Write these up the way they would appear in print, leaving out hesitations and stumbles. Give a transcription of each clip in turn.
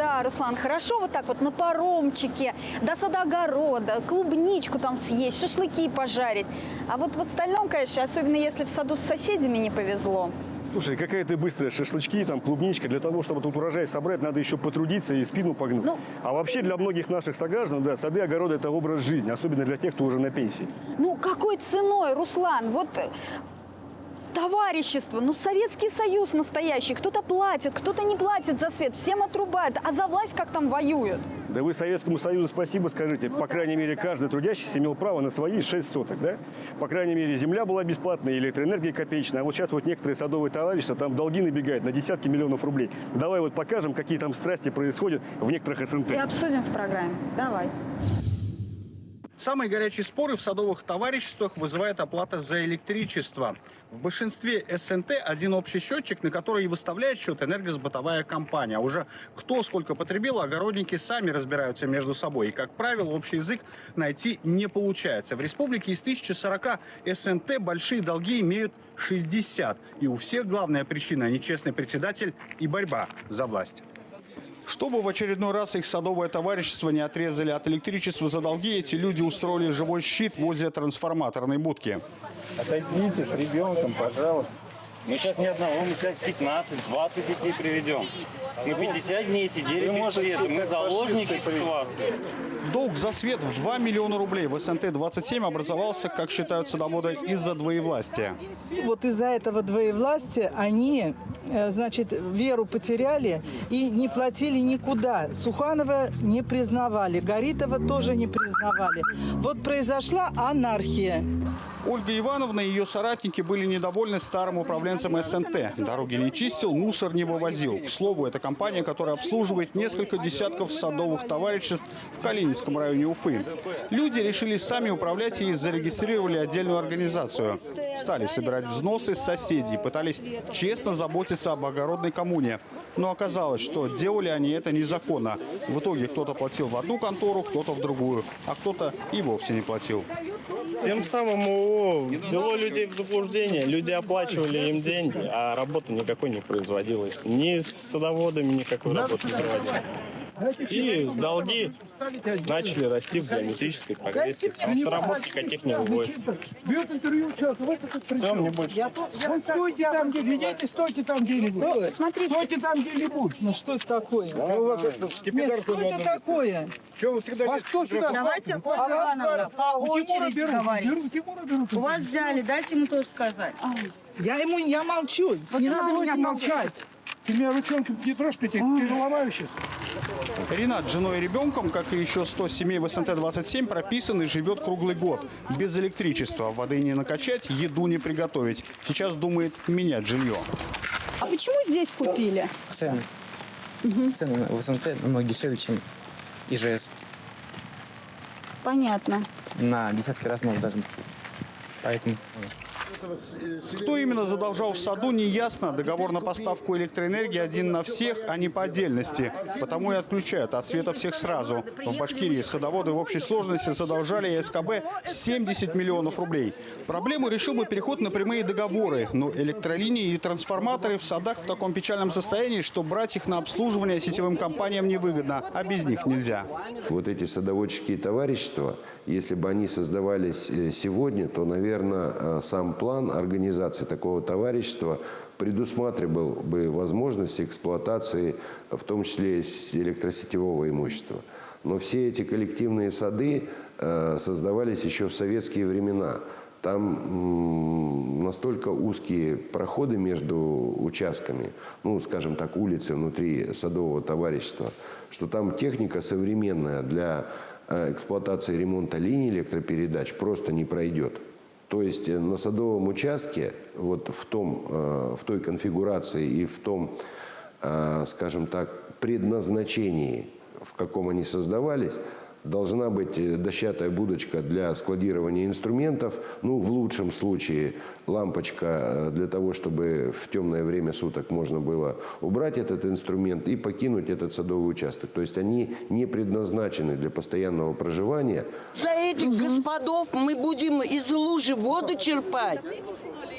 Да, Руслан, хорошо вот так вот на паромчике, до сада-огорода, клубничку там съесть, шашлыки пожарить. А вот в остальном, конечно, особенно если в саду с соседями не повезло. Слушай, какая ты быстрая, шашлычки, там, клубничка. Для того, чтобы тут урожай собрать, надо еще потрудиться и спину погнуть. А вообще для многих наших сограждан, да, сады, огороды – это образ жизни, особенно для тех, кто уже на пенсии. Ну, какой ценой, Руслан? Вот товарищество, ну, Советский Союз настоящий. Кто-то платит, кто-то не платит за свет, всем отрубают. А за власть как там воюют? Да вы Советскому Союзу спасибо скажите. По крайней мере, каждый трудящийся имел право на свои 6 соток, да? По крайней мере, земля была бесплатная, электроэнергия копеечная. А вот сейчас вот некоторые садовые товарищества, там долги набегают на десятки миллионов рублей. Давай вот покажем, какие там страсти происходят в некоторых СНТ. И обсудим в программе. Давай. Самые горячие споры в садовых товариществах вызывает оплата за электричество. В большинстве СНТ один общий счетчик, на который и выставляет счет энергосбытовая компания. А уже кто сколько потребил, огородники сами разбираются между собой. И, как правило, общий язык найти не получается. В республике из 1040 СНТ большие долги имеют 60. И у всех главная причина – нечестный председатель и борьба за власть. Чтобы в очередной раз их садовое товарищество не отрезали от электричества за долги, эти люди устроили живой щит возле трансформаторной будки. Отойдите с ребенком, пожалуйста. Мы сейчас ни одного, мы сейчас 15-20 детей приведем. Мы 50 дней сидели без света, мы заложники ситуации. Долг за свет в 2 миллиона рублей в СНТ-27 образовался, как считают садоводы, из-за двоевластия. Вот из-за этого двоевластия они, значит, веру потеряли и не платили никуда. Суханова не признавали, Горитова тоже не признавали. Вот произошла анархия. Ольга Ивановна и ее соратники были недовольны старым управленцем СНТ. Дороги не чистил, мусор не вывозил. К слову, это компания, которая обслуживает несколько десятков садовых товариществ в Калининском районе Уфы. Люди решили сами управлять и зарегистрировали отдельную организацию. Стали собирать взносы с соседей, пытались честно заботиться об огородной коммуне. Но оказалось, что делали они это незаконно. В итоге кто-то платил в одну контору, кто-то в другую, а кто-то и вовсе не платил. Тем самым ввело людей в заблуждение. Люди оплачивали им деньги, а работа никакой не производилась. Ни с садоводами никакой работы не проводилась. И долги начали расти в геометрической прогрессии, потому что работы никаких не выводится. Все, мне больше. Стойте там, где-нибудь, стойте там где-нибудь. Смотрите. Стойте там где-нибудь. Ну что это такое? Нет, что это такое? Чего вы всегда Вас кто сюда? Давайте, Ольга Ивановна, по очереди говорить. У вас взяли, дайте ему тоже сказать. Я молчу. Не надо меня молчать. Ты меня ручонки не трожь, ты переломаю сейчас. Ренат с женой и ребенком, как и еще 100 семей в СНТ-27, прописан и живет круглый год. Без электричества. Воды не накачать, еду не приготовить. Сейчас думает менять жилье. А почему здесь купили? Цены. Цены в СНТ намного дешевле, чем ИЖС. Понятно. На десятки раз, может, даже. Поэтому... Кто именно задолжал в саду, не ясно. Договор на поставку электроэнергии один на всех, а не по отдельности. Потому и отключают от света всех сразу. В Башкирии садоводы в общей сложности задолжали СКБ 70 миллионов рублей. Проблему решил бы переход на прямые договоры. Но электролинии и трансформаторы в садах в таком печальном состоянии, что брать их на обслуживание сетевым компаниям невыгодно, а без них нельзя. Вот эти садоводческие товарищества, если бы они создавались сегодня, то, наверное, сам план организации такого товарищества предусматривал бы возможность эксплуатации, в том числе электросетевого имущества. Но все эти коллективные сады создавались еще в советские времена. Там настолько узкие проходы между участками, ну, скажем так, улицы внутри садового товарищества, что там техника современная для эксплуатации ремонта линий электропередач просто не пройдет. То есть на садовом участке, вот в той конфигурации и в том, скажем так, предназначении, в каком они создавались, должна быть дощатая будочка для складирования инструментов, ну, в лучшем случае лампочка для того, чтобы в темное время суток можно было убрать этот инструмент и покинуть этот садовый участок. То есть они не предназначены для постоянного проживания. За этих господов мы будем из лужи воду черпать.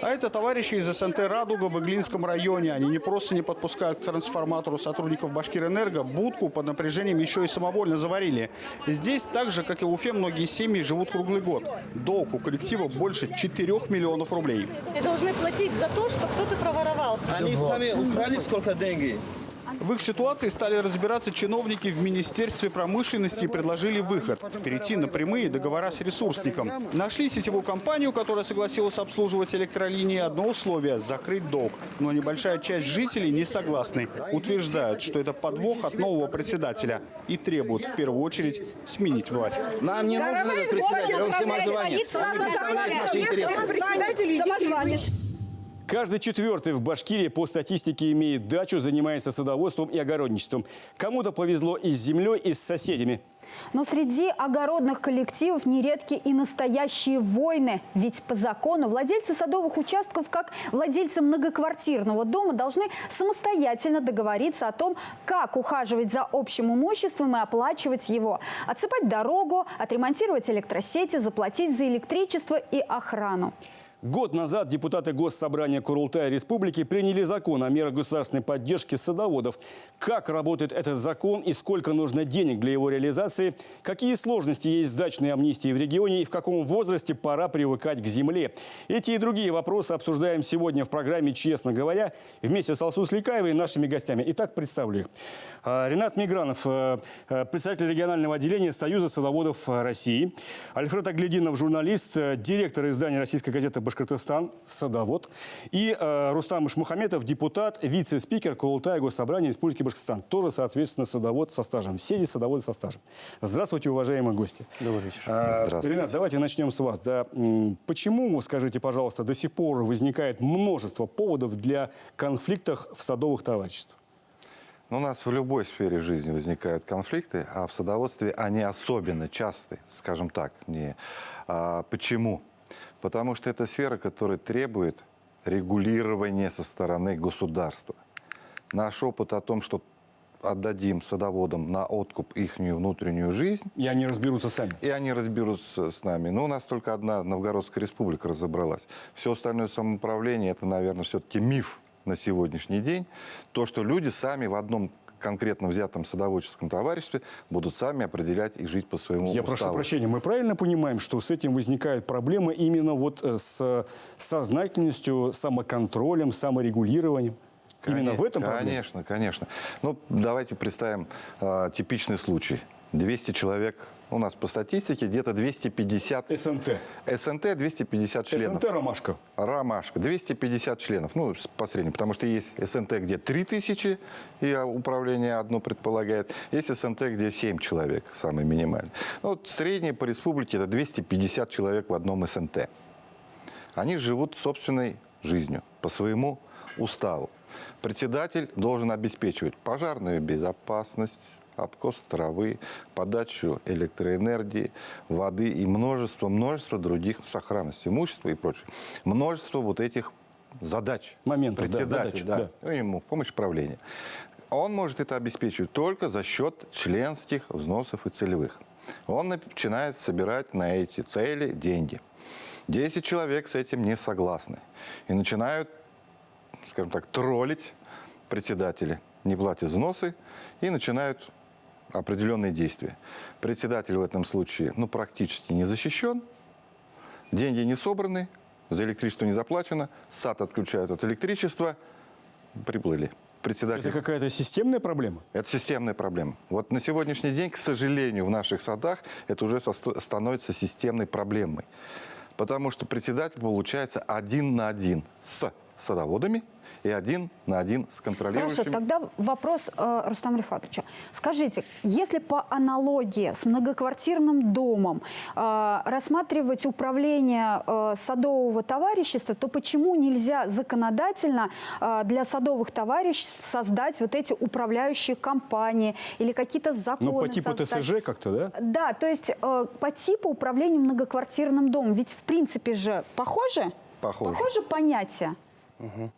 А это товарищи из СНТ «Радуга» в Иглинском районе. Они не просто не подпускают к трансформатору сотрудников «Башкирэнерго», будку под напряжением еще и самовольно заварили. Здесь, так же, как и в Уфе, многие семьи живут круглый год. Долг у коллектива больше 4 миллионов рублей. И должны платить за то, что кто-то проворовался. Они сами украли сколько денег? В их ситуации стали разбираться чиновники в Министерстве промышленности и предложили выход – перейти на прямые договора с ресурсником. Нашли сетевую компанию, которая согласилась обслуживать электролинии. Одно условие – закрыть долг. Но небольшая часть жителей не согласны. Утверждают, что это подвох от нового председателя и требуют в первую очередь сменить власть. Нам не нужен этот председатель, он самозванец. Он не представляет наши интересы. Самозванец. Каждый четвертый в Башкирии по статистике имеет дачу, занимается садоводством и огородничеством. Кому-то повезло и с землей, и с соседями. Но среди огородных коллективов нередки и настоящие войны. Ведь по закону владельцы садовых участков, как владельцы многоквартирного дома, должны самостоятельно договориться о том, как ухаживать за общим имуществом и оплачивать его. Отсыпать дорогу, отремонтировать электросети, заплатить за электричество и охрану. Год назад депутаты Госсобрания Курултая Республики приняли закон о мерах государственной поддержки садоводов. Как работает этот закон и сколько нужно денег для его реализации, какие сложности есть с дачной амнистией в регионе и в каком возрасте пора привыкать к земле. Эти и другие вопросы обсуждаем сегодня в программе «Честно говоря» вместе с Алсу Сликаевой и нашими гостями. Итак, представлю их. Ренат Мигранов, председатель регионального отделения Союза садоводов России. Альфред Аглединов, журналист, директор издания «Российской газеты Башкортостан», садовод. И Рустам Ишмухаметов, депутат, вице-спикер Курултая Госсобрания Республики Башкортостан. Тоже, соответственно, садовод со стажем. Все здесь садоводы со стажем. Здравствуйте, уважаемые гости. Добрый вечер. Здравствуйте. Ренат, давайте начнем с вас. Да, почему, скажите, пожалуйста, до сих пор возникает множество поводов для конфликтов в садовых товариществах? У нас в любой сфере жизни возникают конфликты, а в садоводстве они особенно часты, скажем так. Почему? Потому что это сфера, которая требует регулирования со стороны государства. Наш опыт о том, что отдадим садоводам на откуп их внутреннюю жизнь. И они разберутся сами. И они разберутся с нами. Но у нас только одна Новгородская республика разобралась. Все остальное самоуправление – это, наверное, все-таки миф на сегодняшний день. То, что люди сами в одном конкретно взятом садоводческом товариществе будут сами определять и жить по своему уставу. Я прошу прощения, мы правильно понимаем, что с этим возникают проблемы именно вот с сознательностью, самоконтролем, саморегулированием? Именно в этом проблема? Конечно, конечно. Ну, давайте представим типичный случай. 200 человек, у нас по статистике где-то 250... СНТ. СНТ 250 членов. СНТ «Ромашка». «Ромашка». 250 членов, ну, по среднему, потому что есть СНТ, где 3000, и управление одно предполагает. Есть СНТ, где 7 человек, самый минимальный. Ну, вот среднее по республике это 250 человек в одном СНТ. Они живут собственной жизнью, по своему уставу. Председатель должен обеспечивать пожарную безопасность, обкос травы, подачу электроэнергии, воды и множество других, сохранность имущества и прочее. Множество вот этих задач. Моментов, председатель, да. Ну, ему помощь правления. Он может это обеспечивать только за счет членских взносов и целевых. Он начинает собирать на эти цели деньги. 10 человек с этим не согласны. И начинают, скажем так, троллить председателя. Не платят взносы и начинают определенные действия. Председатель в этом случае практически не защищен, деньги не собраны, за электричество не заплачено, сад отключают от электричества, приплыли. Председатель... Это какая-то системная проблема? Это системная проблема. Вот на сегодняшний день, к сожалению, в наших садах это уже становится системной проблемой. Потому что председатель получается 1 на 1 с садоводами и 1 на 1 с контролирующими. Хорошо, тогда вопрос Рустама Рифатовича. Скажите, если по аналогии с многоквартирным домом рассматривать управление садового товарищества, то почему нельзя законодательно для садовых товариществ создать вот эти управляющие компании или какие-то законы? Ну, по типу создать? ТСЖ как-то, да? Да, то есть по типу управления многоквартирным домом. Ведь в принципе же похоже понятие. Угу.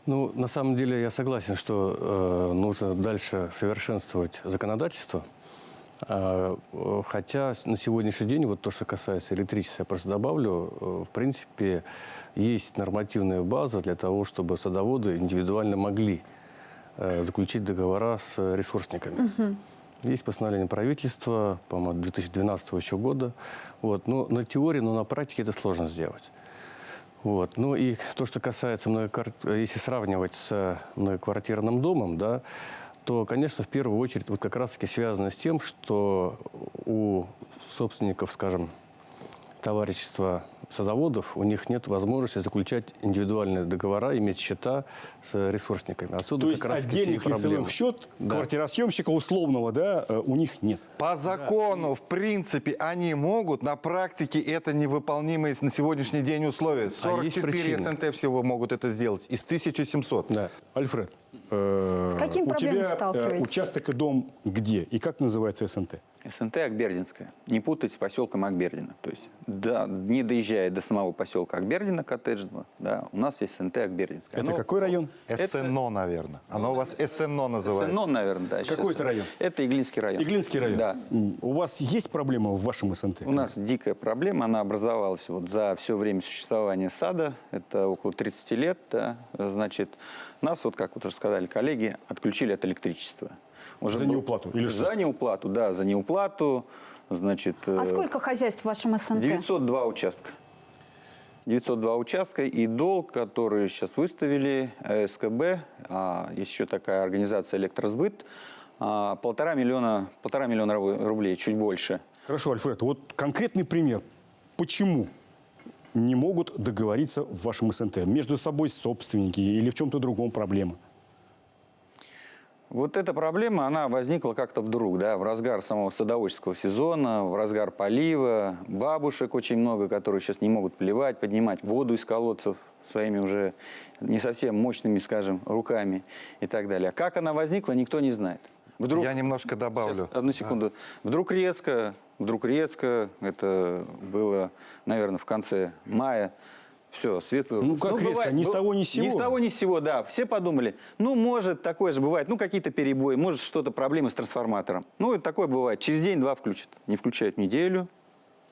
Ну, на самом деле я согласен, что нужно дальше совершенствовать законодательство. Хотя на сегодняшний день, вот то, что касается электричества, я просто добавлю, в принципе, есть нормативная база для того, чтобы садоводы индивидуально могли заключить договора с ресурсниками. Есть постановление правительства, по-моему, 2012 еще года. Вот. Но на теории, но на практике это сложно сделать. Вот. Ну и то, что касается, если сравнивать с многоквартирным домом, да, то, конечно, в первую очередь вот как раз-таки связано с тем, что у собственников, скажем, товарищества садоводов, у них нет возможности заключать индивидуальные договора, иметь счета с ресурсниками. Отсюда То есть как раз отдельных лицевых счет квартиросъемщика условного, да, у них нет. По закону, в принципе, они могут, на практике это невыполнимые на сегодняшний день условия. 44 СНТ всего могут это сделать из 1700. Да. Альфред, С какими у проблемами тебя сталкиваетесь? участок и дом где? И как называется СНТ? СНТ Акбердинская. Не путать с поселком Акбердино. То есть, да, не доезжая до самого поселка Акбердино, коттеджного, да, у нас есть СНТ Акбердинская. Это какой район? СНО, наверное. Оно у вас СНО называется. СНО, наверное, да. Какой это район? Это Иглинский район. Иглинский район? Да. У вас есть проблема в вашем СНТ? У нас дикая проблема, она образовалась вот за все время существования сада, это около 30 лет, да, значит, нас, вот как вот уже сказали коллеги, отключили от электричества. За неуплату или что? За неуплату, да, за неуплату, значит... А сколько хозяйств в вашем СНТ? 902 участка. 902 участка и долг, который сейчас выставили, СКБ, есть еще такая организация «Электросбыт», 1,5 миллиона рублей, чуть больше. Хорошо, Альфред, вот конкретный пример. Почему не могут договориться в вашем СНТ? Между собой собственники или в чем-то другом проблема? Вот эта проблема, она возникла как-то вдруг, да, в разгар самого садоводческого сезона, в разгар полива. Бабушек очень много, которые сейчас не могут поливать, поднимать воду из колодцев своими уже не совсем мощными, скажем, руками и так далее. А как она возникла, никто не знает. Вдруг... Я немножко добавлю. Сейчас, одну секунду. Вдруг резко, это было, наверное, в конце мая, все, свет вырубился. Ну, как резко? Бывает, Ни с того, ни с сего? Ни с того, ни с сего, да. Все подумали, ну, может, такое же бывает, ну, какие-то перебои, может, что-то проблемы с трансформатором. Ну, это такое бывает. Через день-два включат. Не включают неделю,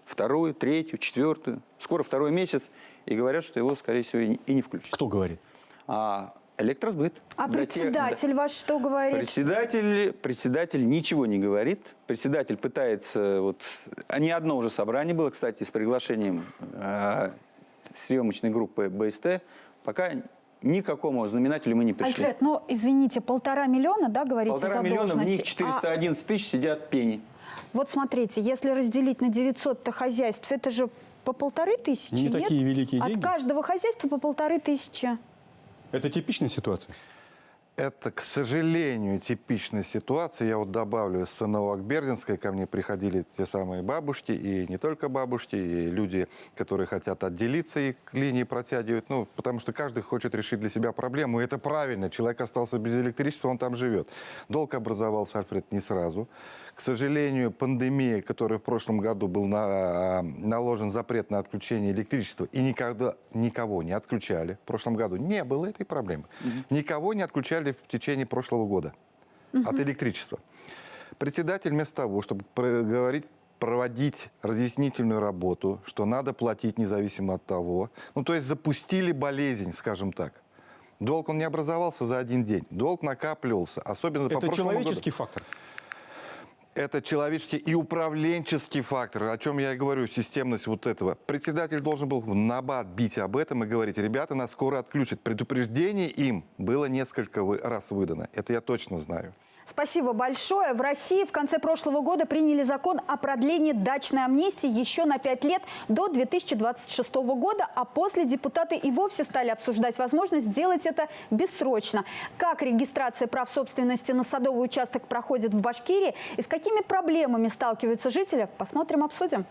вторую, третью, четвертую. Скоро второй месяц. И говорят, что его, скорее всего, и не включат. Кто говорит? Электросбыт. А председатель ваш что говорит? Председатель ничего не говорит. Председатель пытается... Вот, не одно уже собрание было, кстати, с приглашением съемочной группы БСТ. Пока никакому знаменателю мы не пришли. Альфред, ну, извините, 1,5 миллиона, да, говорится, 1,5 задолженности? миллиона, в них 411 тысяч сидят пени. Вот смотрите, если разделить на 900 хозяйств, это же по 1500, Не нет? такие великие деньги. От каждого хозяйства по 1500. Это типичная ситуация? Это, к сожалению, типичная ситуация. Я вот добавлю, с СНО Акбердинской ко мне приходили те самые бабушки, и не только бабушки, и люди, которые хотят отделиться, и к линии протягивают. Ну, потому что каждый хочет решить для себя проблему, и это правильно. Человек остался без электричества, он там живет. Долг образовался, Альфред, не сразу. К сожалению, пандемия, которая в прошлом году был наложен запрет на отключение электричества, и никого не отключали. В прошлом году не было этой проблемы. Никого не отключали в течение прошлого года от электричества. Председатель вместо того, чтобы проводить разъяснительную работу, что надо платить независимо от того, ну, то есть запустили болезнь, скажем так. Долг, он не образовался за один день. Долг накапливался, особенно по прошлому году. Это человеческий фактор? Это человеческий и управленческий фактор, о чем я и говорю, системность вот этого. Председатель должен был в набат бить об этом и говорить, ребята, нас скоро отключат. Предупреждение им было несколько раз выдано. Это я точно знаю. Спасибо большое. В России в конце прошлого года приняли закон о продлении дачной амнистии еще на 5 лет до 2026 года, а после депутаты и вовсе стали обсуждать возможность сделать это бессрочно. Как регистрация прав собственности на садовый участок проходит в Башкирии и с какими проблемами сталкиваются жители, посмотрим, обсудим.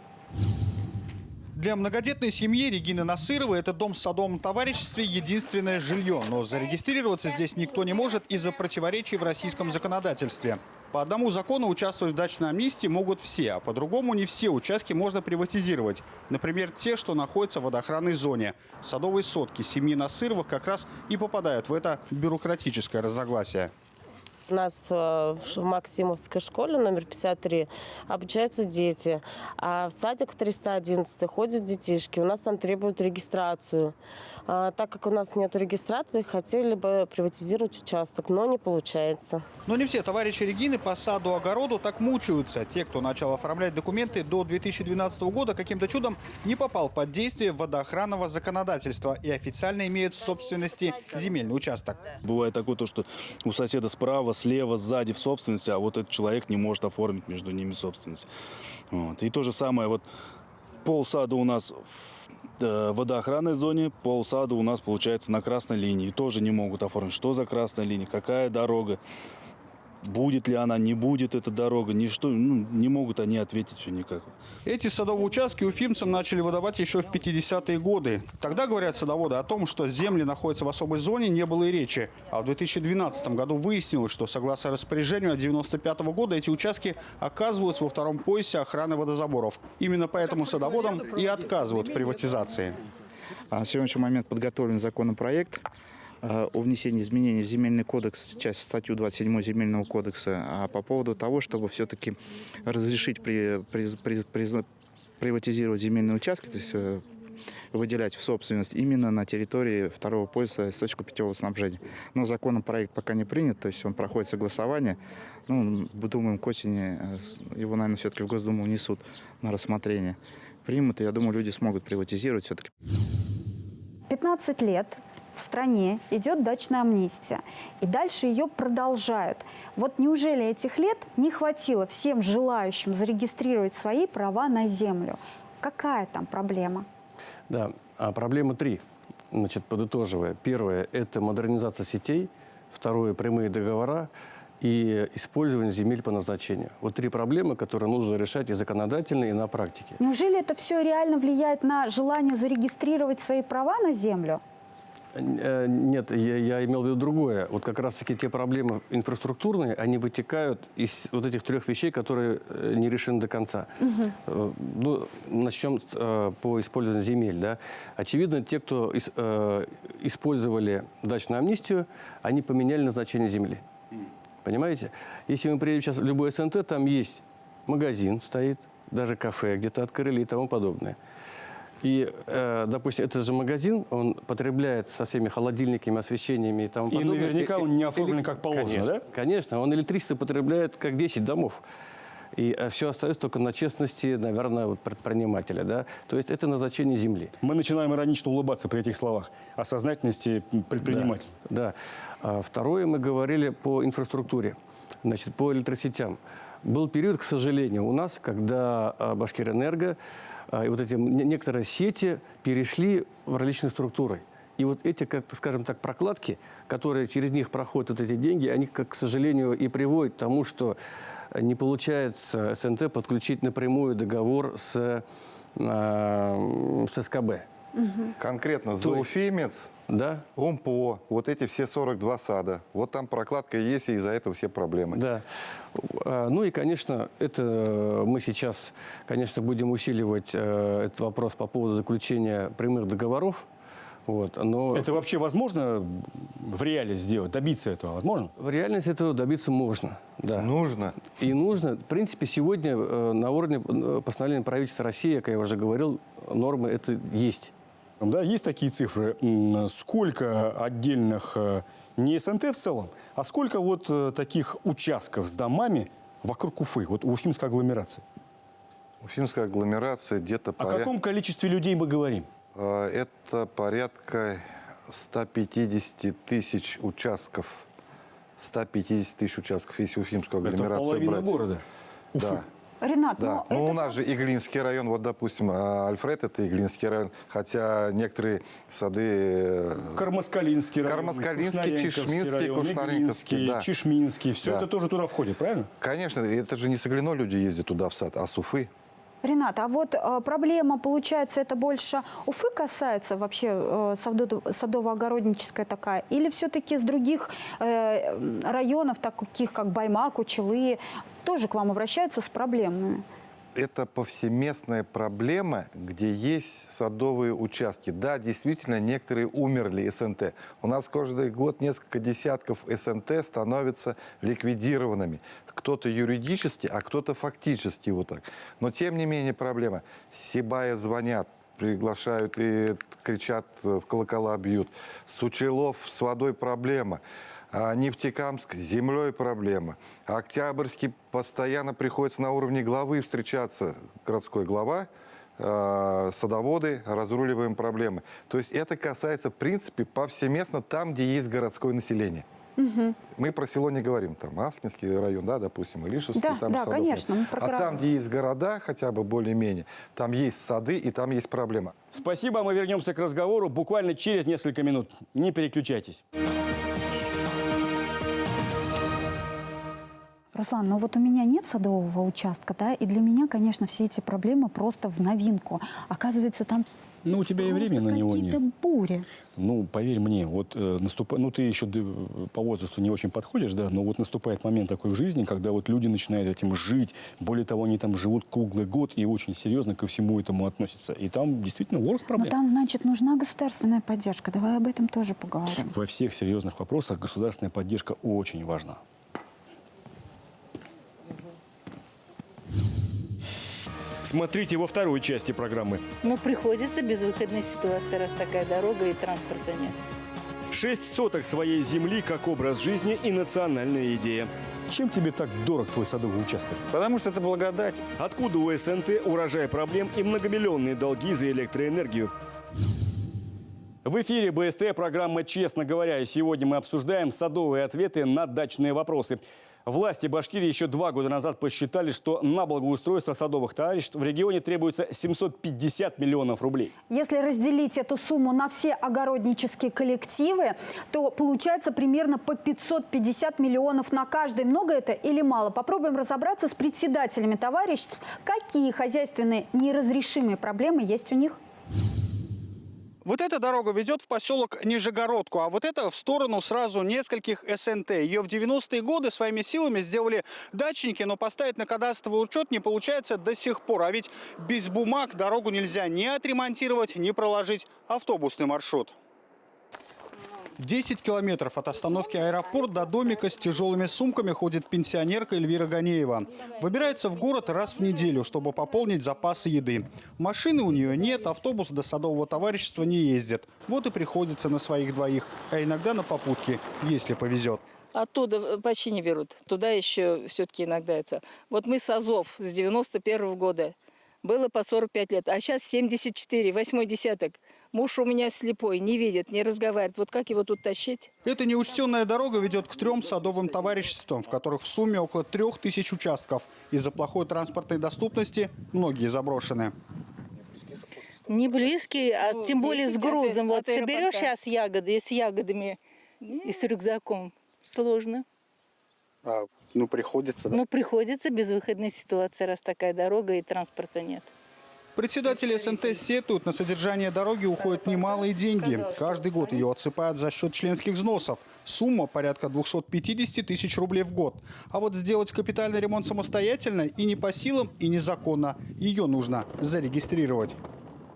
Для многодетной семьи Регины Насыровой этот дом в садовом товариществе – единственное жилье. Но зарегистрироваться здесь никто не может из-за противоречий в российском законодательстве. По одному закону участвовать в дачной амнистии могут все, а по-другому не все участки можно приватизировать. Например, те, что находятся в водоохранной зоне. Садовые сотки семьи Насыровых как раз и попадают в это бюрократическое разногласие. У нас в Максимовской школе номер 53 обучаются дети, а в садик в 311 ходят детишки. У нас там требуют регистрацию. Так как у нас нет регистрации, хотели бы приватизировать участок, но не получается. Но не все товарищи Регины по саду-огороду так мучаются. Те, кто начал оформлять документы до 2012 года, каким-то чудом не попал под действие водоохранного законодательства и официально имеет в собственности земельный участок. Бывает такое, то, что у соседа справа, слева, сзади в собственности, а вот этот человек не может оформить между ними собственность. Вот. И то же самое, вот полсада у нас в водоохранной зоне, полсада у нас получается на красной линии. Тоже не могут оформить. Что за красная линия, какая дорога, будет ли она, не будет эта дорога, ничто, не могут они ответить никак. Эти садовые участки уфимцам начали выдавать еще в 50-е годы. Тогда, говорят садоводы, о том, что земли находятся в особой зоне, не было и речи. А в 2012 году выяснилось, что согласно распоряжению от 1995 года эти участки оказываются во втором поясе охраны водозаборов. Именно поэтому садоводам и отказывают в приватизации. На сегодняшний момент подготовлен законопроект о внесении изменений в Земельный кодекс, часть статью 27 Земельного кодекса, по поводу того, чтобы все-таки разрешить приватизировать земельные участки, то есть выделять в собственность именно на территории второго пояса источника питьевого снабжения. Но законопроект пока не принят, то есть он проходит согласование. Ну, думаем, к осени его, наверное, все-таки в Госдуму внесут на рассмотрение. Примут, и я думаю, люди смогут приватизировать все-таки. 15 лет в стране идет дачная амнистия, и дальше ее продолжают. Вот неужели этих лет не хватило всем желающим зарегистрировать свои права на землю? Какая там проблема? Да, проблема 3. Значит, подытоживая. Первое – это модернизация сетей. Второе – прямые договора. И использование земель по назначению. Вот 3 проблемы, которые нужно решать и законодательно, и на практике. Неужели это все реально влияет на желание зарегистрировать свои права на землю? Нет, я имел в виду другое. Вот как раз-таки те проблемы инфраструктурные, они вытекают из вот этих 3 вещей, которые не решены до конца. Ну, начнем по использованию земель. Да? Очевидно, те, кто использовали дачную амнистию, они поменяли назначение земли. Понимаете? Если мы приедем сейчас в любой СНТ, там есть магазин стоит, даже кафе где-то открыли и тому подобное. И, допустим, этот же магазин, он потребляет со всеми холодильниками, освещениями и тому подобное. И наверняка он не оформлен как положено, конечно, да? Конечно, он электричество потребляет как 10 домов. И все остается только на честности, наверное, вот предпринимателя. Да? То есть это назначение земли. Мы начинаем иронично улыбаться при этих словах о сознательности предпринимателя. Да. Второе, мы говорили по инфраструктуре, значит, по электросетям. Был период, к сожалению, у нас, когда Башкирэнерго и вот эти некоторые сети перешли в различные структуры. И вот эти, как, скажем так, прокладки, которые через них проходят вот эти деньги, они, к сожалению, и приводят к тому, что не получается СНТ подключить напрямую договор с СКБ. Конкретно Зоофимец, да? ОМПО, вот эти все 42 сада. Вот там прокладка есть, и из-за этого все проблемы. Да. Ну и, конечно, это мы сейчас, конечно, будем усиливать этот вопрос по поводу заключения прямых договоров. Вот, но... Это вообще возможно в реале сделать, добиться этого? Возможно? В реальности этого добиться можно. Да. Нужно. И нужно. В принципе, сегодня на уровне постановления правительства России, как я уже говорил, нормы это есть. Да, есть такие цифры. Сколько отдельных, не СНТ в целом, а сколько вот таких участков с домами вокруг Уфы, вот уфимской агломерации? Уфимская агломерация где-то... О каком количестве людей мы говорим? Это порядка 150 тысяч участков. 150 тысяч участков, если Уфимскую агломерацию это половина брать. Города. Уфы. Да. Ренат, да. ну у нас же Иглинский район, вот, допустим, Альфред – это Иглинский район, хотя некоторые сады… Кармаскалинский район, Кармаскалинский, Чешминский, район, Кушнаренковский, да. Чешминский. Все да. это тоже туда входит, правильно? Конечно, это же не с Иглино люди ездят туда в сад, а с Уфы. Ренат, а вот проблема, получается, это больше Уфы касается вообще садово-огородническая такая? Или все-таки с других районов, таких как Баймак, Учелы, тоже к вам обращаются с проблемами? это повсеместная проблема, где есть садовые участки. Да, действительно, некоторые умерли СНТ. У нас каждый год несколько десятков СНТ становятся ликвидированными. Кто-то юридически, а кто-то фактически вот так. Но тем не менее проблема. Сибая звонят, приглашают и кричат, в колокола бьют. Сучелов с водой проблема. Нефтекамск с землей проблема. Октябрьский постоянно приходится на уровне главы встречаться, городской глава, садоводы, разруливаем проблемы. То есть это касается, в принципе, повсеместно там, где есть городское население. Мы про село не говорим, там Аскинский район, да, допустим, Илишевский. Да, там да, конечно. Мы про там, где есть города, хотя бы более-менее, там есть сады и там есть проблема. Спасибо, мы вернемся к разговору буквально через несколько минут. Не переключайтесь. Руслан, но вот у меня нет садового участка, да, и для меня, конечно, все эти проблемы просто в новинку. Оказывается, там Ну, у тебя и времени на него нет. какие-то бури. Ну, поверь мне, вот ну, ты еще по возрасту не очень подходишь, да, но вот наступает момент такой в жизни, когда вот люди начинают этим жить. Более того, они там живут круглый год и очень серьезно ко всему этому относятся. И там действительно ворох проблем. Но там, значит, нужна государственная поддержка. Давай об этом тоже поговорим. Во всех серьезных вопросах государственная поддержка очень важна. Смотрите во второй части программы. Но приходится безвыходная ситуация, раз такая дорога и транспорта нет. 6 соток своей земли как образ жизни и национальная идея. Чем тебе так дорог твой садовый участок? Потому что это благодать. Откуда у СНТ урожай проблем и многомиллионные долги за электроэнергию? В эфире БСТ программа «Честно говоря». И сегодня мы обсуждаем садовые ответы на дачные вопросы. Власти Башкирии еще 2 года назад посчитали, что на благоустройство садовых товариществ в регионе требуется 750 миллионов рублей. Если разделить эту сумму на все огороднические коллективы, то получается примерно по 550 миллионов на каждый. Много это или мало? Попробуем разобраться с председателями товариществ, какие хозяйственные неразрешимые проблемы есть у них. Вот эта дорога ведет в поселок Нижегородку, а вот это в сторону сразу нескольких СНТ. Ее в 90-е годы своими силами сделали дачники, но поставить на кадастровый учет не получается до сих пор. А ведь без бумаг дорогу нельзя ни отремонтировать, ни проложить автобусный маршрут. 10 километров от остановки «Аэропорт» до домика с тяжелыми сумками ходит пенсионерка Эльвира Ганеева. Выбирается в город раз в неделю, чтобы пополнить запасы еды. Машины у нее нет, автобус до садового товарищества не ездит. Вот и приходится на своих двоих, а иногда на попутке, если повезет. Оттуда почти не берут. Туда еще все-таки иногда это. Вот мы с Азов с 91-го года. Было по 45 лет, а сейчас 74, 8-й десяток. Муж у меня слепой, не видит, не разговаривает. Вот как его тут тащить? Эта неучтенная дорога ведет к 3 садовым товариществам, в которых в сумме около 3000 участков. Из-за плохой транспортной доступности многие заброшены. Не близкие, а тем более с грузом. Вот соберешь сейчас ягоды и с ягодами, и с рюкзаком. Сложно. Приходится, да? Ну, приходится, безвыходная ситуация, раз такая дорога и транспорта нет. Председатели СНТ сетуют, на содержание дороги уходят немалые деньги. Каждый год ее отсыпают за счет членских взносов. Сумма порядка 250 тысяч рублей в год. А вот сделать капитальный ремонт самостоятельно и не по силам, и незаконно. Ее нужно зарегистрировать.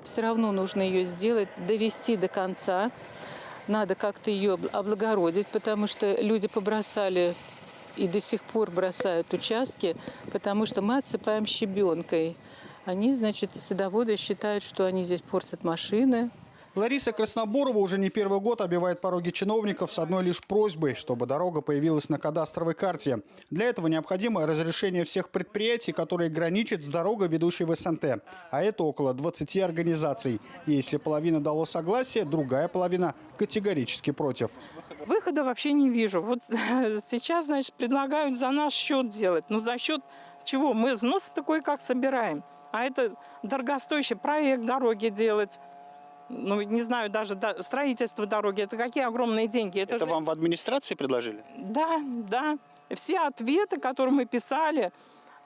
Все равно нужно ее сделать, довести до конца. Надо как-то ее облагородить, потому что люди побросали и до сих пор бросают участки, потому что мы отсыпаем щебенкой. Они, значит, садоводы считают, что они здесь портят машины. Лариса Красноборова уже не первый год обивает пороги чиновников с одной лишь просьбой, чтобы дорога появилась на кадастровой карте. Для этого необходимо разрешение всех предприятий, которые граничат с дорогой, ведущей в СНТ. А это около 20 организаций. И если половина дала согласие, другая половина категорически против. Выхода вообще не вижу. Вот сейчас, значит, предлагают за наш счет делать. Но за счет чего? Мы взносы такой как собираем. А это дорогостоящий проект дороги делать. Ну, не знаю, даже строительство дороги. Это какие огромные деньги. Это же... вам в администрации предложили? Да, да. Все ответы, которые мы писали,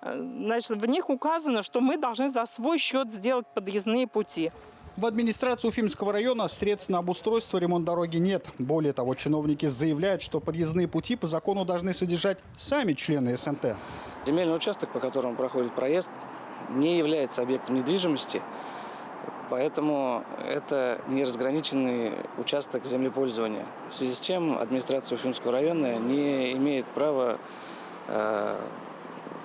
значит, в них указано, что мы должны за свой счет сделать подъездные пути. В администрации Уфимского района средств на обустройство и ремонт дороги нет. Более того, чиновники заявляют, что подъездные пути по закону должны содержать сами члены СНТ. Земельный участок, по которому проходит проезд, не является объектом недвижимости, поэтому это неразграниченный участок землепользования, в связи с чем администрация Уфимского района не имеет права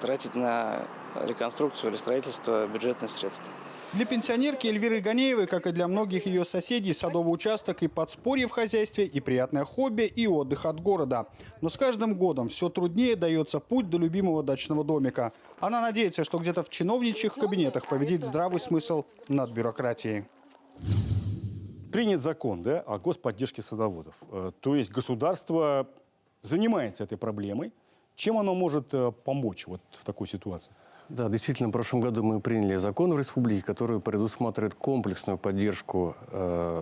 тратить на реконструкцию или строительство бюджетные средства. Для пенсионерки Эльвиры Ганеевой, как и для многих ее соседей, садовый участок и подспорье в хозяйстве, и приятное хобби, и отдых от города. Но с каждым годом все труднее дается путь до любимого дачного домика. Она надеется, что где-то в чиновничьих кабинетах победит здравый смысл над бюрократией. Принят закон, да, о господдержке садоводов. То есть государство занимается этой проблемой. Чем оно может помочь вот в такой ситуации? Да, действительно, в прошлом году мы приняли закон в республике, который предусматривает комплексную поддержку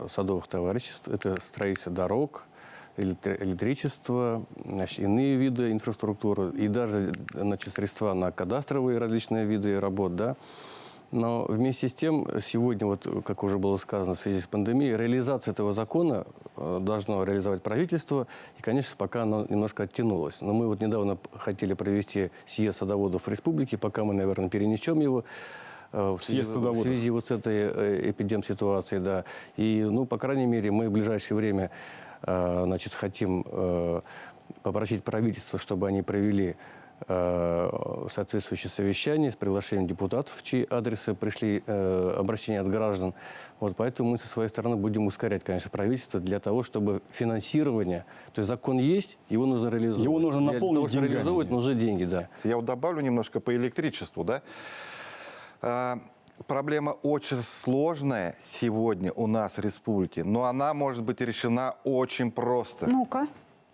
садовых товариществ. Это строительство дорог, электричество, значит, иные виды инфраструктуры и даже, значит, средства на кадастровые различные виды работ. Да. Но вместе с тем, сегодня, вот, как уже было сказано, в связи с пандемией, реализация этого закона должно реализовать правительство. И, конечно, пока оно немножко оттянулось. Но мы вот недавно хотели провести съезд садоводов республики, пока мы, наверное, перенесем его в связи вот с этой эпидем-ситуацией. Да. И, ну, по крайней мере, мы в ближайшее время значит, хотим попросить правительство, чтобы они провели соответствующее совещание с приглашением депутатов, в чьи адресы пришли обращения от граждан. Вот поэтому мы со своей стороны будем ускорять, конечно, правительство для того, чтобы финансирование, то есть закон есть, его нужно реализовать. Его нужно наполнить для того, чтобы деньгами. реализовывать, нужны деньги, да. Я вот добавлю немножко по электричеству, да. Проблема очень сложная сегодня у нас в республике, но она может быть решена очень просто. Ну-ка.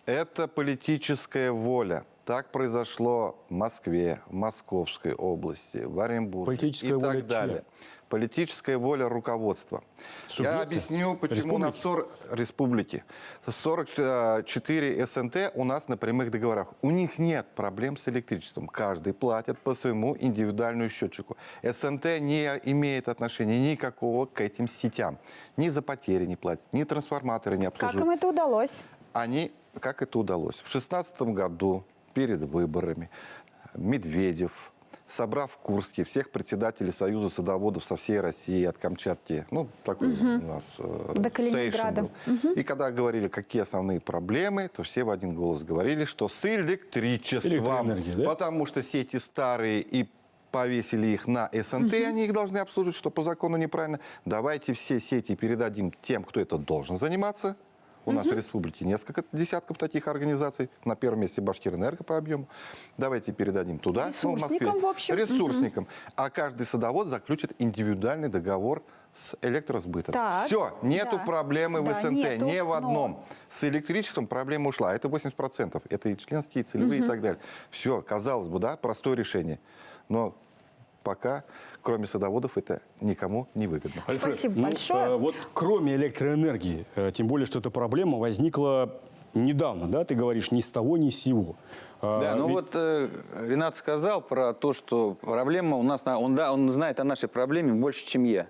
Это политическая воля. Так произошло в Москве, в Московской области, в Оренбурге и так далее. Политическая воля руководства. Я объясню, почему на республики 44 СНТ у нас на прямых договорах. У них нет проблем с электричеством. Каждый платит по своему индивидуальному счетчику. СНТ не имеет отношения никакого к этим сетям. Ни за потери не платят, ни трансформаторы не обслуживают. Как им это удалось? Как это удалось? В 2016 году, перед выборами, Медведев, собрав в Курске всех председателей Союза садоводов со всей России, от Камчатки, ну, такой у нас до Калининграда. И когда говорили, какие основные проблемы, то все в один голос говорили, что с электричеством, да? Потому что сети старые и повесили их на СНТ, они их должны обслуживать, что по закону неправильно. Давайте все сети передадим тем, кто это должен заниматься. У нас в республике несколько десятков таких организаций. На первом месте Башкирэнерго по объему. Давайте передадим туда. Ресурсникам, в общем. Ресурсникам. А каждый садовод заключит индивидуальный договор с электросбытом. Все, нету проблемы в СНТ, нету, ни в одном. С электричеством проблема ушла. Это 80%. Это и членские, и целевые, и так далее. Все, казалось бы, да, простое решение. Но пока, кроме садоводов, это никому не выгодно. Альфред, Спасибо большое. Вот кроме электроэнергии, тем более, что эта проблема возникла недавно, да, ты говоришь, ни с того, ни с сего. Да, ну вот Ренат сказал про то, что проблема у нас, он знает о нашей проблеме больше, чем я.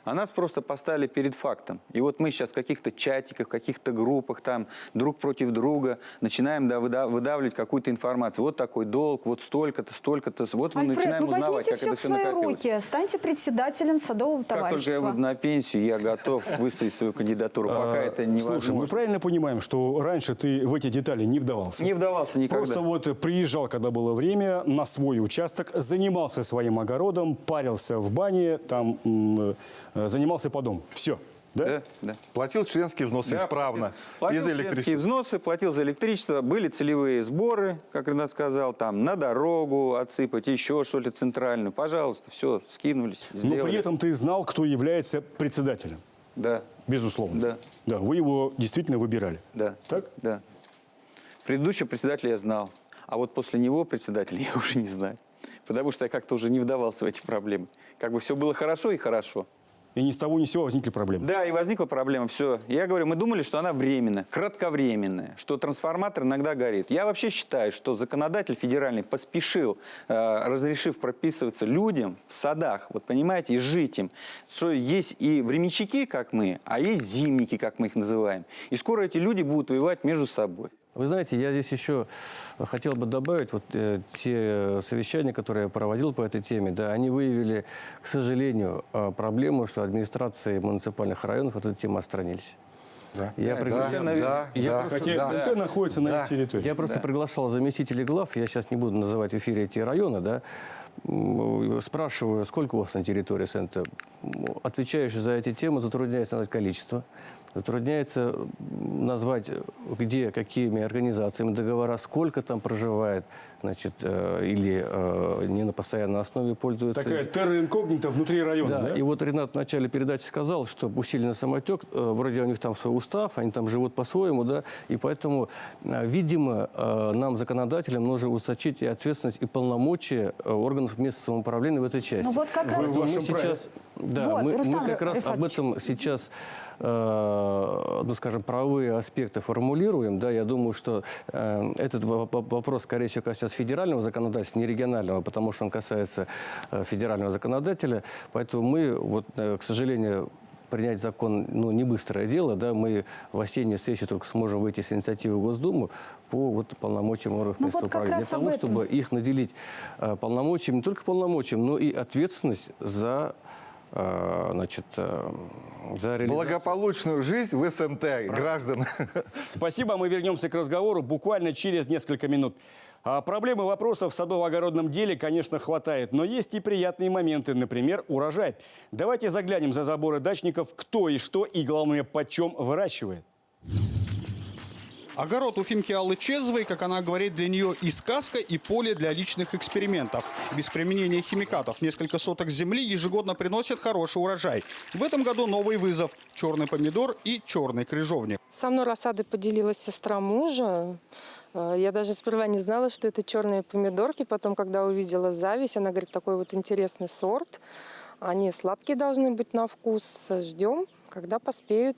А нас просто поставили перед фактом. И вот мы сейчас в каких-то чатиках, в каких-то группах, там, друг против друга, начинаем выдавливать какую-то информацию. Вот такой долг, вот столько-то, столько-то. Вот мы Альфред, начинаем узнавать, возьмите как все это в все свои накопилось. руки, станьте председателем садового Как только товарищества. я выйду на пенсию, я готов выставить свою кандидатуру. Пока это невозможно. Слушай, мы правильно понимаем, что раньше ты в эти детали не вдавался? Не вдавался никогда. Просто вот приезжал, когда было время, на свой участок, занимался своим огородом, парился в бане, там занимался по дому. Все. Да? Да. Платил членские взносы исправно. Платил членские взносы, платил за электричество. Были целевые сборы, как Ренат сказал, там на дорогу отсыпать, еще что-то центральную. Пожалуйста, все, скинулись, сделали. Но при этом ты знал, кто является председателем. Да. Безусловно. Да. Да, вы его действительно выбирали. Да. Так? Да. Предыдущего председателя я знал. А вот после него председателя я уже не знаю. Потому что я как-то уже не вдавался в эти проблемы. Как бы все было хорошо и хорошо. И ни с того ни с сего возникли проблемы. Да, и возникла проблема. Все. Я говорю, мы думали, что она временная, кратковременная, что трансформатор иногда горит. Я вообще считаю, что законодатель федеральный поспешил, разрешив прописываться людям в садах, вот понимаете, и жить им. Что есть и временщики, как мы, а есть зимники, как мы их называем. И скоро эти люди будут воевать между собой. Вы знаете, я здесь еще хотел бы добавить, вот те совещания, которые я проводил по этой теме, да, они выявили, к сожалению, проблему, что администрации муниципальных районов от этой темы отстранились. Да. Хотя СНТ находится на их территории. Я просто приглашал заместителей глав, я сейчас не буду называть в эфире эти районы, да, спрашиваю, сколько у вас на территории СНТ. Отвечающий за эти темы затрудняется назвать количество, затрудняется назвать, где, какими организациями договора, сколько там проживает, значит, или не на постоянной основе пользуется. Такая терра инкогнита внутри района, да? да? И вот Ренат в начале передачи сказал, что усиленный самотек, вроде у них там свой устав, они там живут по-своему, да, и поэтому, видимо, нам, законодателям, нужно ужесточить и ответственность, и полномочия органов местного самоуправления в этой части. Ну вот как раз... Мы сейчас, да, вот, мы как раз Рифатович. об этом сейчас, ну, скажем, правовые аспекты формулируем, да, я думаю, что этот вопрос, скорее всего, коснется федерального законодательства, не регионального, потому что он касается федерального законодателя, поэтому мы, вот, к сожалению, принять закон, ну, не быстрое дело, да, мы в осеннюю сессию только сможем выйти с инициативой в Госдуму по вот полномочиям органов местного управления, для того, чтобы их наделить полномочиями, не только полномочиям, но и ответственность за, значит, за реализацию. Благополучную жизнь в СНТ граждан. Спасибо, мы вернемся к разговору буквально через несколько минут. Проблем и вопросов в садово-огородном деле, конечно, хватает, но есть и приятные моменты, например, урожай. Давайте заглянем за заборы дачников, кто и что, и главное, почем выращивает. Огород Уфимки Аллы Чезовой, как она говорит, для нее и сказка, и поле для личных экспериментов. Без применения химикатов несколько соток земли ежегодно приносят хороший урожай. В этом году новый вызов – черный помидор и черный крыжовник. Со мной рассадой поделилась сестра мужа. Я даже сперва не знала, что это черные помидорки. Потом, когда увидела зависть, она говорит, такой вот интересный сорт. Они сладкие должны быть на вкус. Ждем, когда поспеют.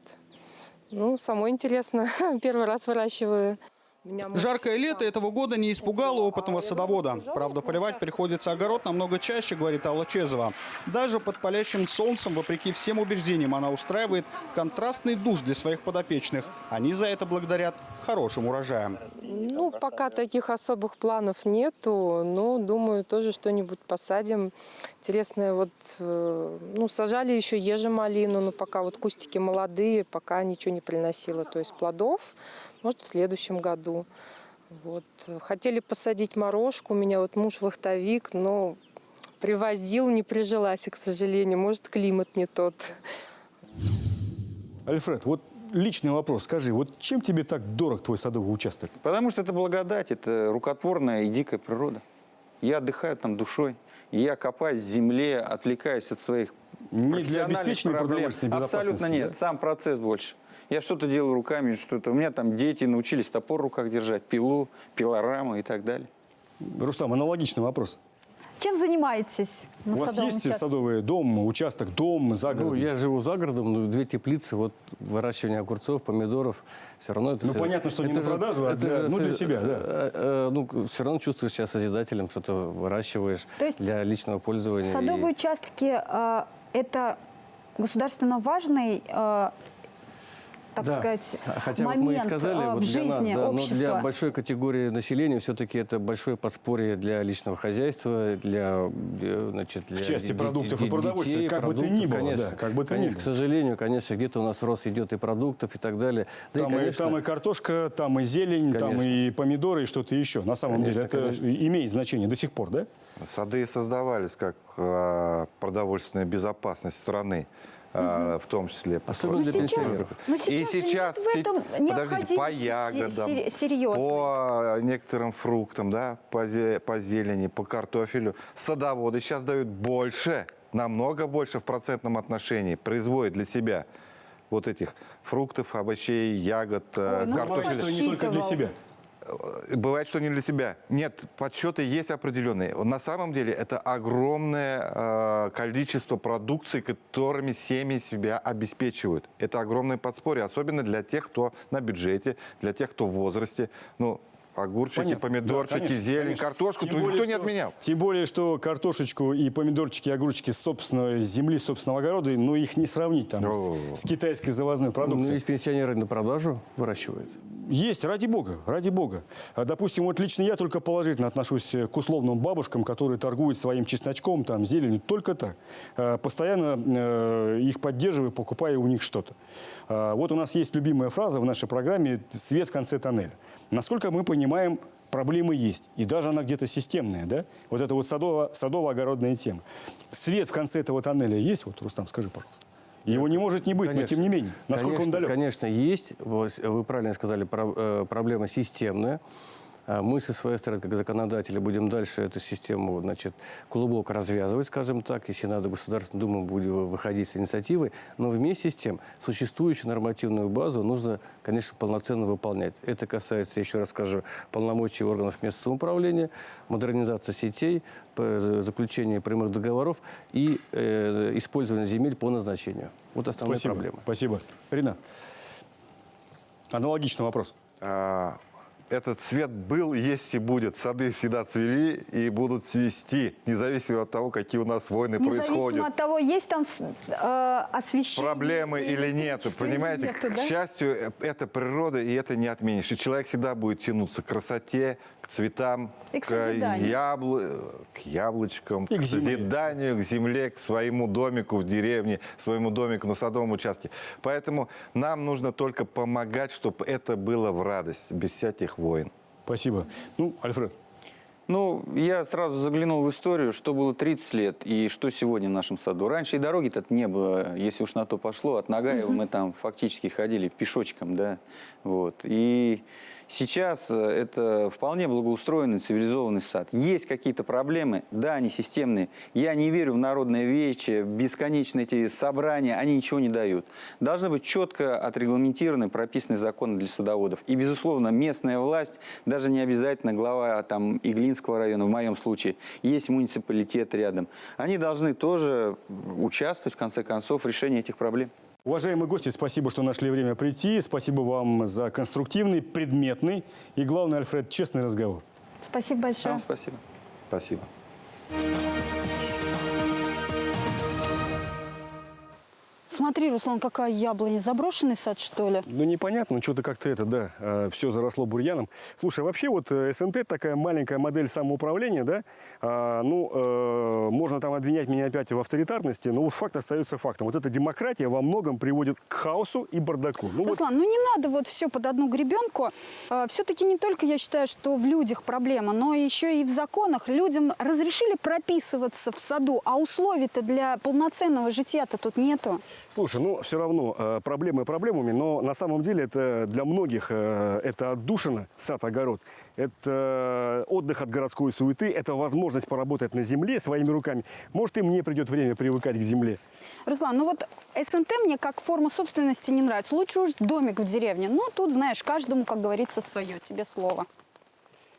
Ну, самое интересно. Первый раз выращиваю. Жаркое лето этого года не испугало опытного садовода. Правда, поливать приходится огород намного чаще, говорит Алла Чезова. Даже под палящим солнцем, вопреки всем убеждениям, она устраивает контрастный душ для своих подопечных. Они за это благодарят хорошим урожаем. Ну, пока таких особых планов нету, но думаю, тоже что-нибудь посадим. Интересное, вот, ну, сажали еще ежемалину, но пока вот кустики молодые, пока ничего не приносило, то есть плодов. Может, в следующем году. Вот. Хотели посадить морожку. У меня вот муж вахтовик, но привозил, не прижилась, к сожалению. Может, климат не тот. Альфред, вот личный вопрос. Скажи, вот чем тебе так дорог твой садовый участок? Потому что это благодать, это рукотворная и дикая природа. Я отдыхаю там душой. Я копаюсь в земле, отвлекаюсь от своих Не для профессиональных обеспечения проблем. продовольственной безопасности? Абсолютно нет. Да? Сам процесс больше. Я что-то делаю руками, что-то. У меня там дети научились топор в руках держать, пилу, пилораму и так далее. Рустам, аналогичный вопрос. Чем занимаетесь на У вас садовом есть участке? садовый дом, участок, дом, загород? Ну, я живу за городом, но 2 теплицы, вот выращивание огурцов, помидоров, все равно это... Ну, понятно, что не на продажу, а для себя, да. Ну, все равно чувствуешь себя созидателем, что-то выращиваешь То есть для личного пользования. Садовые участки это государственно важный, так Да. сказать, Хотя момент вот мы и сказали, в вот для жизни нас, да, но общества. для большой категории населения все-таки это большое подспорье для личного хозяйства, для, значит, для В части продуктов и детей, продовольствия, как бы то ни было, конечно, да, как бы то ни конечно, было. к сожалению, конечно, где-то у нас рост идет и продуктов, и так далее. Да Там, там и картошка, там и зелень, Конечно. там и помидоры, и что-то еще. На самом Конечно, деле это конечно. имеет значение до сих пор, да? Сады создавались как продовольственная безопасность страны. В том числе. Особенно для пенсионеров. Но сейчас в этом подождите, по необходимости ягодам, серьезной. по некоторым фруктам, да, по зелени, по картофелю. Садоводы сейчас дают больше, намного больше в процентном отношении, производят для себя вот этих фруктов, овощей, ягод, картофеля. Что не только для себя. Бывает, что не для себя. Нет, подсчеты есть определенные. На самом деле это огромное количество продукции, которыми семьи себя обеспечивают. Это огромное подспорье, особенно для тех, кто на бюджете, для тех, кто в возрасте. Ну, огурчики, Понятно. помидорчики, Да, конечно, зелень, конечно. картошку Тем никто более, не что- отменял. Тем более, что картошечку и помидорчики, и огурчики с собственной земли, с собственного огорода, ну, их не сравнить там с китайской завозной Ну, продукцией. есть пенсионеры на продажу выращивают. Есть, ради бога, ради бога. Допустим, вот лично я только положительно отношусь к условным бабушкам, которые торгуют своим чесночком, там, зеленью, только так. Постоянно их поддерживаю, покупаю у них что-то. Вот у нас есть любимая фраза в нашей программе «свет в конце тоннеля». Насколько мы понимаем, проблемы есть. И даже она где-то системная, да? Вот это вот садово-огородная тема. Свет в конце этого тоннеля есть? Вот, Рустам, скажи, пожалуйста. Его не может не быть, конечно, но тем не менее. Насколько он далек? Конечно, есть. Вы правильно сказали, проблема системная. Мы со своей стороны, как законодатели, будем дальше эту систему, значит, глубоко развязывать, скажем так. Если надо, Государственная Дума будет выходить с инициативой. Но вместе с тем, существующую нормативную базу нужно, конечно, полноценно выполнять. Это касается, еще раз скажу, полномочий органов местного самоуправления, модернизации сетей, заключения прямых договоров и использования земель по назначению. Вот основная проблема. Спасибо. Рина, аналогичный вопрос. Этот цвет был, есть и будет. Сады всегда цвели и будут цвести, независимо от того, какие у нас войны происходят. Независимо от того, есть там освещение. Проблемы или нет. Понимаете, к счастью, это природа, и это не отменишь. И человек всегда будет тянуться к красоте, к цветам, к яблочкам, к созиданию, к земле, к своему домику в деревне, своему домику на садовом участке. Поэтому нам нужно только помогать, чтобы это было в радость, без всяких войн. Спасибо. Ну, Альфред. Ну, я сразу заглянул в историю, что было 30 лет и что сегодня в нашем саду. Раньше и дороги-то не было, если уж на то пошло. От Нагаева мы там фактически ходили пешочком, да. Вот. И сейчас это вполне благоустроенный, цивилизованный сад. Есть какие-то проблемы, да, они системные. Я не верю в народное вече, бесконечные эти собрания, они ничего не дают. Должны быть четко отрегламентированы, прописаны законы для садоводов. И, безусловно, местная власть, даже не обязательно глава там Иглинского района, в моем случае, есть муниципалитет рядом. Они должны тоже участвовать, в конце концов, в решении этих проблем. Уважаемые гости, спасибо, что нашли время прийти. Спасибо вам за конструктивный, предметный и, главное, Альфред, честный разговор. Спасибо большое. Вам спасибо. Спасибо. Смотри, Руслан, какая яблоня. Заброшенный сад, что ли? Ну, непонятно, что-то как-то это, да, все заросло бурьяном. Слушай, вообще вот СНТ такая маленькая модель самоуправления, да, можно там обвинять меня опять в авторитарности, но вот факт остается фактом. Вот эта демократия во многом приводит к хаосу и бардаку. Ну, Руслан, ну не надо вот все под одну гребенку. Все-таки не только я считаю, что в людях проблема, но еще и в законах. Людям разрешили прописываться в саду, а условий-то для полноценного жития-то тут нету. Слушай, ну все равно проблемы проблемами, но на самом деле это для многих это отдушина, сад-огород, это отдых от городской суеты, это возможность поработать на земле своими руками. Может, и мне придет время привыкать к земле. Руслан, ну вот СНТ мне как форма собственности не нравится. Лучше уж домик в деревне. Ну, тут, знаешь, каждому, как говорится, свое. Тебе слово.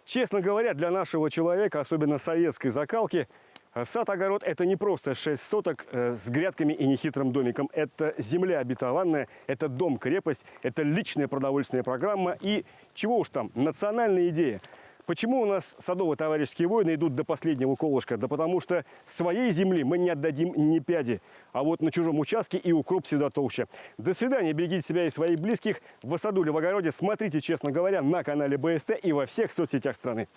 Честно говоря, для нашего человека, особенно советской закалки, сад-огород – это не просто 6 соток с грядками и нехитрым домиком. Это земля обетованная, это дом-крепость, это личная продовольственная программа и, чего уж там, национальная идея. Почему у нас садово-товарищеские войны идут до последнего колышка? Да потому что своей земли мы не отдадим ни пяди, а вот на чужом участке и укроп всегда толще. До свидания, берегите себя и своих близких. В саду или в огороде смотрите, честно говоря, на канале БСТ и во всех соцсетях страны.